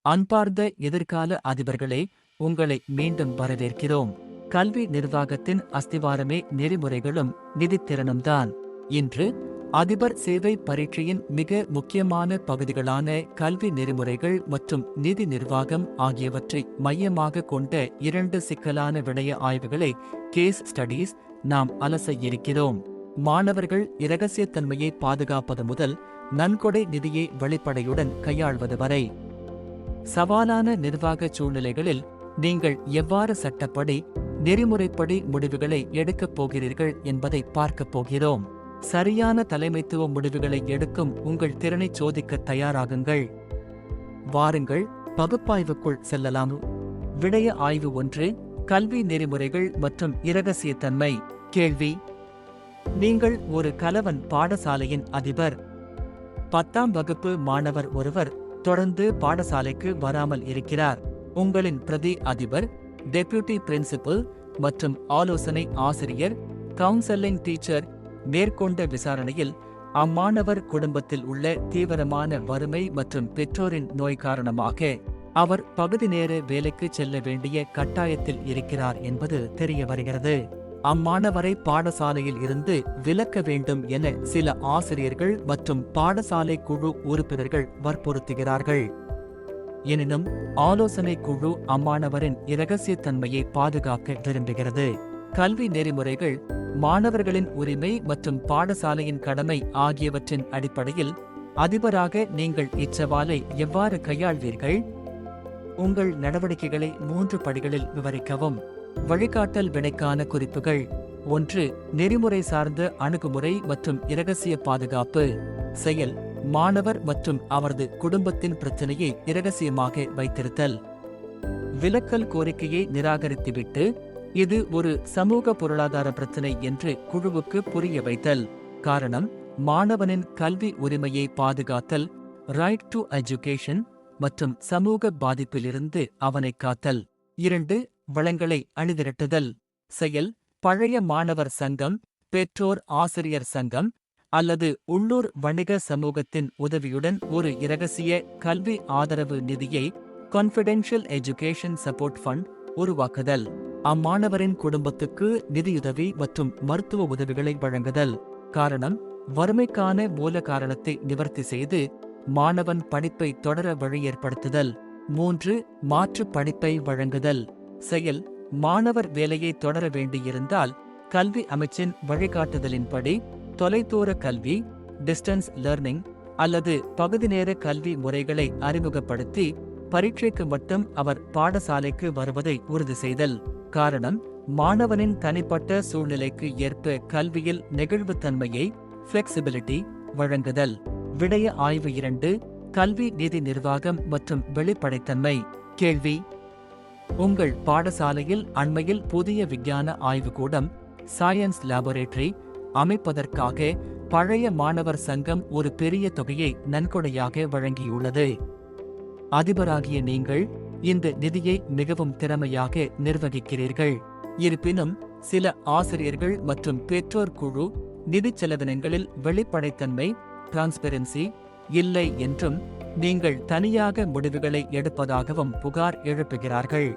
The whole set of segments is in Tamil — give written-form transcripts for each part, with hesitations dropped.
அன்பார்ந்த எதிர்கால அதிபர்களே, உங்களை மீண்டும் வரவேற்கிறோம். கல்வி நிர்வாகத்தின் அஸ்திவாரமே நெறிமுறைகளும் நிதித்திறனும்தான். இன்று அதிபர் சேவை பரீட்சையின் மிக முக்கியமான பகுதிகளான கல்வி நெறிமுறைகள் மற்றும் நிதி நிர்வாகம் ஆகியவற்றை மையமாக கொண்ட 2 சிக்கலான விடய ஆய்வுகளை கேஸ் ஸ்டடீஸ் நாம் அலச இருக்கிறோம். மாணவர்கள் இரகசியத்தன்மையை பாதுகாப்பது முதல் நன்கொடை நிதியை வெளிப்படையுடன் கையாள்வது வரை சவாலான நிர்வாக சூழ்நிலைகளில் நீங்கள் எவ்வாறு சட்டப்படி நெறிமுறைப்படி முடிவுகளை எடுக்கப் போகிறீர்கள் என்பதை பார்க்கப் போகிறோம். சரியான தலைமைத்துவ முடிவுகளை எடுக்கும் உங்கள் திறனை சோதிக்க தயாராகுங்கள். வாருங்கள், பகுப்பாய்வுக்குள் செல்லலாம். விடய ஆய்வு 1, கல்வி நெறிமுறைகள் மற்றும் இரகசியத்தன்மை. கேள்வி: நீங்கள் ஒரு கலவன் பாடசாலையின் அதிபர். 10ஆம் வகுப்பு மாணவர் ஒருவர் தொடர்ந்து பாடசாலைக்கு வராமல் இருக்கிறார். உங்களின் பிரதி அதிபர், டெப்யூட்டி பிரின்சிபல் மற்றும் ஆலோசனை ஆசிரியர், கவுன்சலிங் டீச்சர் மேற்கொண்ட விசாரணையில் அம்மாணவர் குடும்பத்தில் உள்ள தீவிரமான வறுமை மற்றும் பெற்றோரின் நோய் காரணமாக அவர் பகுதி நேர வேலைக்கு செல்ல வேண்டிய கட்டாயத்தில் இருக்கிறார் என்பது தெரிய வருகிறது. அம்மாணவரை பாடசாலையில் இருந்து விலக்க வேண்டும் என சில ஆசிரியர்கள் மற்றும் பாடசாலை குழு உறுப்பினர்கள் வற்புறுத்துகிறார்கள். எனினும் ஆலோசனை குழு அம்மாணவரின் இரகசியத்தன்மையை பாதுகாக்க விரும்புகிறது. கல்வி நெறிமுறைகள் மாணவர்களின் உரிமை மற்றும் பாடசாலையின் கடமை ஆகியவற்றின் அடிப்படையில் அதிபராக நீங்கள் இச்சவாலை எவ்வாறு கையாள்வீர்கள்? உங்கள் நடவடிக்கைகளை 3 படிகளில் விவரிக்கவும். வழிகாட்டல் வினைக்கான குறிப்புகள். 1. நெறிமுறை சார்ந்த அணுகுமுறை மற்றும் இரகசிய பாதுகாப்பு. செயல்: மாணவர் மற்றும் அவரது குடும்பத்தின் பிரச்சனையை இரகசியமாக வைத்திருத்தல். விலக்கல் கோரிக்கையை நிராகரித்துவிட்டு இது ஒரு சமூக பொருளாதார பிரச்சினை என்று குழுவுக்கு புரிய வைத்தல். காரணம்: மாணவனின் கல்வி உரிமையை பாதுகாத்தல், ரைட் டு எஜுகேஷன் மற்றும் சமூக பாதிப்பிலிருந்து அவனை காத்தல். 2. வளங்களை அணிதிரட்டுதல். செயல்: பழைய மாணவர் சங்கம், பெற்றோர் ஆசிரியர் சங்கம் அல்லது உள்ளூர் வணிக சமூகத்தின் உதவியுடன் ஒரு இரகசிய கல்வி ஆதரவு நிதியை, கான்ஃபிடென்ஷியல் எஜுகேஷன் சப்போர்ட் ஃபண்ட், உருவாக்குதல். அம்மாணவரின் குடும்பத்துக்கு நிதியுதவி மற்றும் மருத்துவ உதவிகளை வழங்குதல். காரணம்: வறுமைக்கான மூல காரணத்தை நிவர்த்தி செய்து மாணவன் படிப்பை தொடர வழி ஏற்படுத்துதல். 3. மாற்று படிப்பை வழங்குதல். செயல்: மாணவர் வேலையை தொடர வேண்டியிருந்தால் கல்வி அமைச்சின் வழிகாட்டுதலின்படி தொலைதூர கல்வி, டிஸ்டன்ஸ் லர்னிங் அல்லது பகுதி நேர கல்வி முறைகளை அறிமுகப்படுத்தி பரீட்சைக்கு மட்டும் அவர் பாடசாலைக்கு வருவதை உறுதி செய்தல். காரணம்: மாணவனின் தனிப்பட்ட சூழ்நிலைக்கு ஏற்ப கல்வியில் நெகிழ்வுத்தன்மையை, ஃபிளெக்சிபிலிட்டி வழங்குதல். விடய ஆய்வு 2, கல்வி நிதி நிர்வாகம் மற்றும் வெளிப்படைத்தன்மை. கேள்வி: உங்கள் பாடசாலையில் அண்மையில் புதிய விஞ்ஞான ஆய்வுக்கூடம், சயின்ஸ் லேபரேட்டரி அமைப்பதற்காக பழைய மாணவர் சங்கம் ஒரு பெரிய தொகையை நன்கொடையாக வழங்கியுள்ளது. அதிபராகிய நீங்கள் இந்த நிதியை மிகவும் திறமையாக நிர்வகிக்கிறீர்கள். இருப்பினும் சில ஆசிரியர்கள் மற்றும் பெற்றோர் குழு நிதி செலவினங்களில் வெளிப்படைத்தன்மை, டிரான்ஸ்பெரன்சி இல்லை என்றும் நீங்கள் தனியாக முடிவுகளை எடுப்பதாகவும் புகார் எழுப்புகிறார்கள்.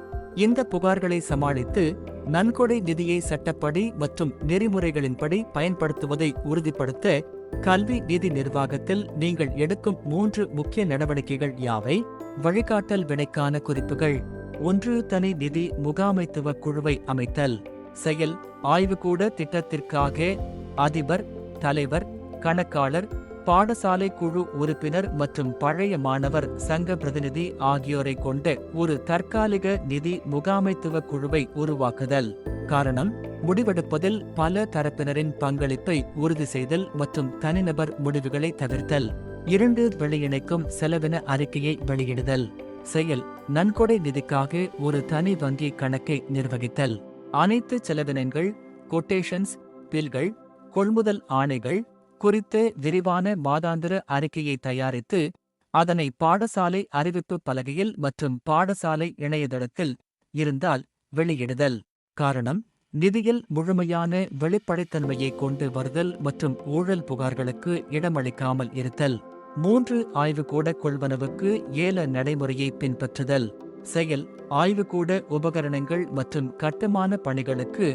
இந்த புகார்களை சமாளித்து நன்கொடை நிதியை சட்டப்படி மற்றும் நெறிமுறைகளின்படி பயன்படுத்துவதை உறுதிப்படுத்த கல்வி நிதி நிர்வாகத்தில் நீங்கள் எடுக்கும் 3 முக்கிய நடவடிக்கைகள் யாவை? வழிகாட்டல் வினைக்கான குறிப்புகள். 1. தனி நிதி முகாமைத்துவ குழுவை அமைத்தல். செயல்: ஆய்வுக்கூட திட்டத்திற்காக அதிபர், தலைவர், கணக்காளர், பாடசாலை குழு உறுப்பினர் மற்றும் பழைய மாணவர் சங்க பிரதிநிதி ஆகியோரை கொண்ட ஒரு தற்காலிக நிதி முகாமைத்துவ குழுவை உருவாக்குதல். காரணம்: முடிவெடுப்பதில் பல தரப்பினரின் பங்களிப்பை உறுதி செய்தல் மற்றும் தனிநபர் முடிவுகளை தவிர்த்தல். 2. வெளியிணைக்கும் செலவின அறிக்கையை வெளியிடுதல். செயல்: நன்கொடை நிதிக்காக ஒரு தனி வங்கி கணக்கை நிர்வகித்தல். அனைத்து செலவினங்கள், கொட்டேஷன்ஸ், பில்கள், கொள்முதல் ஆணைகள் குறித்த விரிவான மாதாந்திர அறிக்கையை தயாரித்து அதனை பாடசாலை அறிவிப்பு பலகையில் மற்றும் பாடசாலை இணையதளத்தில் இருந்தால் வெளியிடுதல். காரணம்: நிதியில் முழுமையான வெளிப்படைத்தன்மையை கொண்டு வருதல் மற்றும் ஊழல் புகார்களுக்கு இடமளிக்காமல் இருத்தல். 3 ஆய்வுக்கூட கொள்வனவுக்கு ஏல நடைமுறையை பின்பற்றுதல். செயல் ஆய்வுக்கூட உபகரணங்கள் மற்றும் கட்டுமான பணிகளுக்கு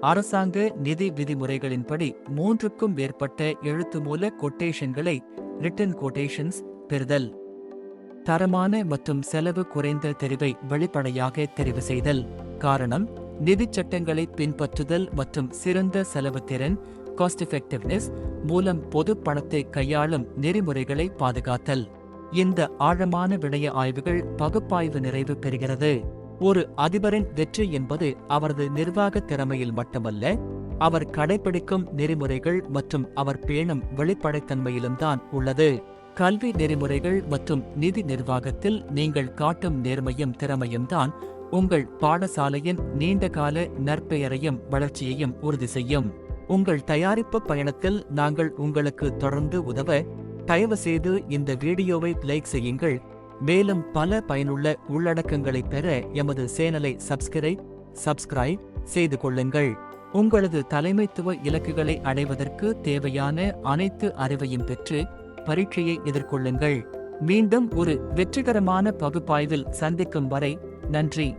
அரசாங்க நிதி விதிமுறைகளின்படி 3க்கும் மேற்பட்ட எழுத்துமூல கொட்டேஷன்களை ரிட்டன் கொட்டேஷன்ஸ் பெறுதல். தரமான மற்றும் செலவு குறைந்த தெரிவை வெளிப்படையாக தெரிவு செய்தல். காரணம், நிதிச் சட்டங்களை பின்பற்றுதல் மற்றும் சிறந்த செலவுத்திறன் காஸ்ட் எஃபெக்டிவ்னஸ் மூலம் பொது பணத்தை கையாளும் நெறிமுறைகளை பாதுகாத்தல். இந்த ஆழமான விடய ஆய்வுகள் பகுப்பாய்வு நிறைவு பெறுகிறது. ஒரு அதிபரின் வெற்றி என்பது அவரது நிர்வாக திறமையில் மட்டுமல்ல, அவர் கடைபிடிக்கும் நெறிமுறைகள் மற்றும் அவர் பேணும் வெளிப்படைத்தன்மையிலும் தான் உள்ளது. கல்வி நெறிமுறைகள் மற்றும் நிதி நிர்வாகத்தில் நீங்கள் காட்டும் நேர்மையும் திறமையும் தான் உங்கள் பாடசாலையின் நீண்டகால நற்பெயரையும் வளர்ச்சியையும் உறுதி செய்யும். உங்கள் தயாரிப்பு பயணத்தில் நாங்கள் உங்களுக்கு தொடர்ந்து உதவ தயவுசெய்து இந்த வீடியோவை லைக் செய்யுங்கள். மேலும் பல பயனுள்ள உள்ளடக்கங்களை பெற எமது சேனலை சப்ஸ்கிரைப் செய்து கொள்ளுங்கள். உங்களது தலைமைத்துவ இலக்குகளை அடைவதற்கு தேவையான அனைத்து அறிவையும் பெற்று பரீட்சையை எதிர்கொள்ளுங்கள். மீண்டும் ஒரு வெற்றிகரமான பகுப்பாய்வில் சந்திக்கும் வரை நன்றி.